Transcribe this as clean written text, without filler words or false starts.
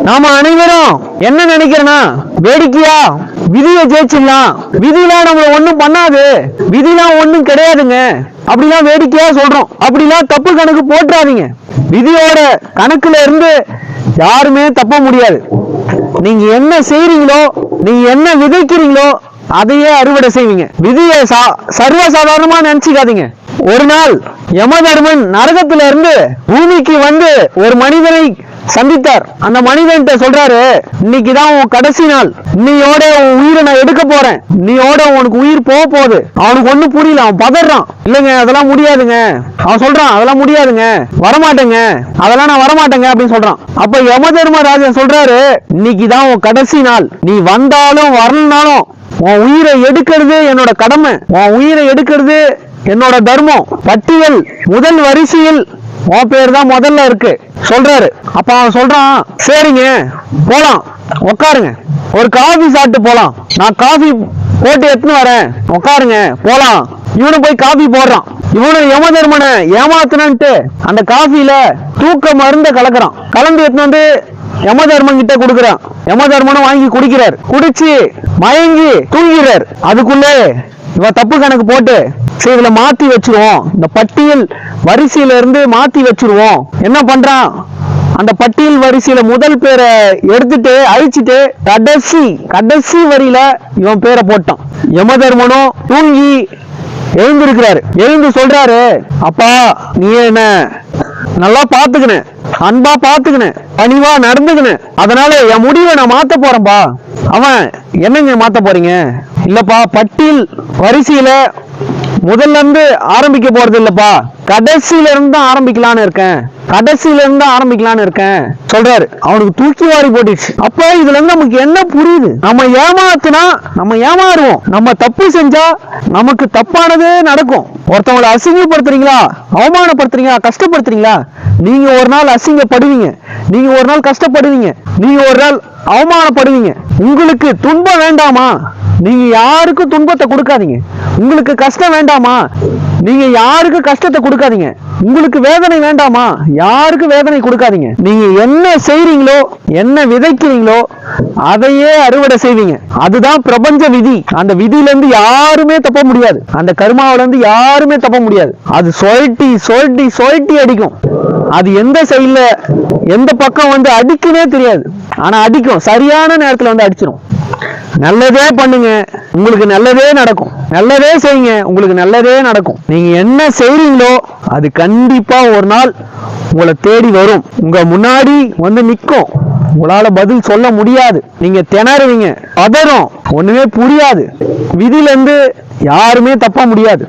நாம அனைவரும் என்ன நினைக்கிறேன்னா, வேடிக்கையா விதியை ஜெயிச்சிடலாம், விதிலாம் நம்மள ஒண்ணும் பண்ணாது, விதிலாம் ஒண்ணும் கிடையாதுங்க அப்படிலாம் வேடிக்கையா சொல்றோம். அப்படிலாம் தப்பு கணக்கு போட்டுறாதீங்க. விதியோட கணக்குல இருந்து யாருமே தப்ப முடியாது. நீங்க என்ன செய்றீங்களோ, நீங்க என்ன விதைக்கிறீங்களோ அதையே அறுவடை செய்வீங்க. விதியை சர்வசாதாரணமா நினைச்சுக்காதீங்க. ஒரு நாள் யமதர்மன் நரகத்தில இருந்து பூமிக்கு வந்து ஒரு மனிதனை சந்தித்தார். அந்த மனிதன் சொல்றாரு, இன்னைக்குதான் உன் கடைசி நாள், இன்னையோட உன் உயிரை நான் எடுக்க போறேன், இன்னையோட உனக்கு உயிர் போக போகுது. அவனுக்கு ஒண்ணும் புரியல, அவன் பதறான். இல்லைங்க அதெல்லாம் முடியாதுங்க. அவன் சொல்றான், அதெல்லாம் முடியாதுங்க, வரமாட்டேங்க, அதெல்லாம் நான் வரமாட்டேங்க அப்படின்னு சொல்றான். அப்ப யமதர்மராஜன் சொல்றாரு, இன்னைக்குதான் உன் கடைசி நாள், நீ வந்தாலும் வரலனாலும் உன் உயிரை எடுக்கிறது என்னோட கடமை, உன் உயிரை எடுக்கிறது என்னோட தர்மம். பட்டியல் முதல் வரிசையில் உன் பேர் தான் முதல்ல இருக்கு சொல்றாரு. அப்ப அவன் சொல்றான், சரிங்க போலாம், உட்காருங்க, ஒரு காஃபி சாப்பிட்டு போலாம், நான் காஃபி போட்டு எடுத்துன்னு வரேன், உட்காருங்க போலாம். இவனு போய் காஃபி போடுறான். இவனு யமதர்மனை ஏமாத்தனன்ட்டு அந்த காஃபில தூக்க மருந்த கலக்குறான். கலந்து எடுத்துன்னு வந்து யமதர்மன் கிட்ட கொடுக்குறான். யமதர்மனும் வாங்கி குடிக்கிறார். குடிச்சு மயங்கி தூங்கிறார். அதுக்குள்ளே இவன் தப்பு கணக்கு போட்டு, சரி இதுல மாத்தி வச்சிருவோம், இந்த பட்டியல் வரிசையில இருந்து மாத்தி வச்சிருவோம். என்ன பண்றான், அந்த பட்டியல் வரிசையில முதல் பேரை எடுத்துட்டு அழிச்சிட்டு கடைசி வரியில இவன் பேரை போட்டான். யமதர்மனும் தூங்கி எழுந்திருக்கிறாரு. எழுந்து சொல்றாரு, அப்பா நீ என்ன நல்லா பாத்துக்கினேன், அன்பா பாத்துக்கினேன், பணிவா நடந்துக்கினேன், அதனால என் முடிவை நான் மாத்த போறேன்பா. அவன் என்னங்க மாத்த போறீங்க? இல்லப்பா, பட்டியல் வரிசையில முதல்ல இருந்து ஆரம்பிக்க போறது இல்லப்பா, கடைசியில இருந்து ஆரம்பிக்கலான்னு இருக்கேன் சொல்றாரு. அவனுக்கு தூக்கி வாரி போட்டுச்சு. அப்ப இதுல இருந்து நமக்கு என்ன புரியுது, நம்ம ஏமாத்துனா நம்ம ஏமாறுவோம், நம்ம தப்பு செஞ்சா நமக்கு தப்பானதே நடக்கும். ஒருத்தவங்களை அசிங்கப்படுத்துறீங்களா, அவமானப்படுத்துறீங்களா, கஷ்டப்படுத்துறீங்களா, நீங்க ஒரு நாள் அசிங்கப்படுவீங்க, நீங்க ஒரு நாள் கஷ்டப்படுவீங்க, நீங்க ஒரு நாள் அவமானப்படுவீங்க. உங்களுக்கு துன்பம் வேண்டாமா, நீங்க யாருக்கும் துன்பத்தை கொடுக்காதீங்க. உங்களுக்கு கஷ்டம் வேண்டாமா, நீங்க யாருக்கு கஷ்டத்தை கொடுக்காதீங்க. உங்களுக்கு வேதனை வேண்டாமா, யாருக்கு வேதனை கொடுக்காதீங்க. நீங்க என்ன செய்றீங்களோ, என்ன விதைக்கிறீங்களோ அதையே அறுவடை செய்வீங்க. அதுதான் பிரபஞ்ச விதி. அந்த விதியில இருந்து யாருமே தப்ப முடியாது, அந்த கர்மாவில இருந்து யாருமே தப்ப முடியாது. அது சொல்ட்டி அடிக்கும். அது எந்த சைடுல எந்த பக்கம் வந்து அடிக்குனே தெரியாது, ஆனா அடிக்கும், சரியான நேரத்துல வந்து அடிச்சிடும். நல்லதே பண்ணுங்க, உங்களுக்கு நல்லதே நடக்கும். நல்லதே செய்யுங்க, உங்களுக்கு நல்லதே நடக்கும். நீங்க என்ன செய்றீங்களோ அது கண்டிப்பா ஒரு நாள் உங்களை தேடி வரும், உங்க முன்னாடி வந்து நிற்கும். உங்களால பதில் சொல்ல முடியாது, நீங்க திணறுவீங்க, பதறும், ஒண்ணுமே புரியாது. விதியில இருந்து யாருமே தப்ப முடியாது.